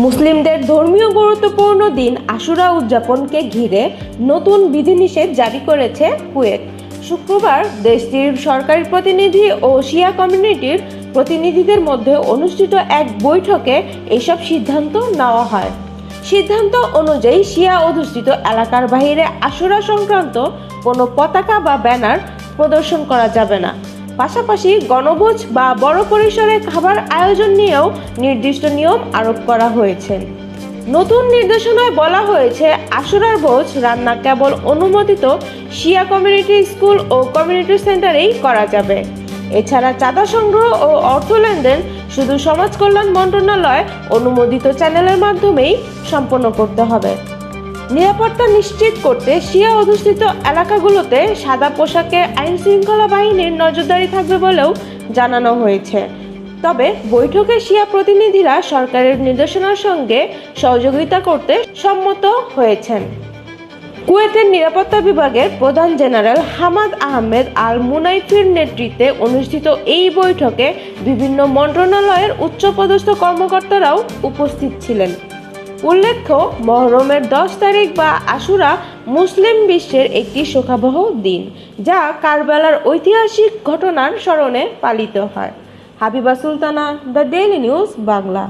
মুসলিমদের ধর্মীয় গুরুত্বপূর্ণ দিন আশুরা উদযাপনকে ঘিরে নতুন বিধিনিষেধ জারি করেছে কুয়েত। শুক্রবার দেশটির সরকারি প্রতিনিধি ও শিয়া কমিউনিটির প্রতিনিধিদের মধ্যে অনুষ্ঠিত এক বৈঠকে এসব সিদ্ধান্ত নেওয়া হয়। সিদ্ধান্ত অনুযায়ী শিয়া অধ্যুষিত এলাকার বাইরে আশুরা সংক্রান্ত কোনো পতাকা বা ব্যানার প্রদর্শন করা যাবে না। পাশাপাশি গণভোজ বা বড় পরিসরে খাবার আয়োজন নিয়েও নির্দিষ্ট নিয়ম আরোপ করা হয়েছে। নতুন নির্দেশনায় বলা হয়েছে, আশুরার ভোজ রান্না কেবল অনুমোদিত শিয়া কমিউনিটি স্কুল ও কমিউনিটি সেন্টারেই করা যাবে। এছাড়া চাঁদা সংগ্রহ ও অর্থ লেনদেন শুধু সমাজ কল্যাণ মন্ত্রণালয় অনুমোদিত চ্যানেলের মাধ্যমেই সম্পন্ন করতে হবে। নিরাপত্তা নিশ্চিত করতে শিয়া অধ্যুষিত এলাকাগুলোতে সাদা পোশাকে আইন শৃঙ্খলা বাহিনীর নজরদারি থাকবে বলেও জানানো হয়েছে। তবে বৈঠকে শিয়া প্রতিনিধিরা সরকারের নির্দেশনার সঙ্গে সহযোগিতা করতে সম্মত হয়েছেন। কুয়েতের নিরাপত্তা বিভাগের প্রধান জেনারেল হামাদ আহমেদ আল মুনাইফির নেতৃত্বে অনুষ্ঠিত এই বৈঠকে বিভিন্ন মন্ত্রণালয়ের উচ্চপদস্থ কর্মকর্তারাও উপস্থিত ছিলেন। উল্লেখ্য, মহরমের 10 তারিখ বা আশুরা মুসলিম বিশ্বের একটি শোকাবহ দিন, যা কারবালার ঐতিহাসিক ঘটনার স্মরণে পালিত হয়। Habiba Sultana, the daily news Bangla.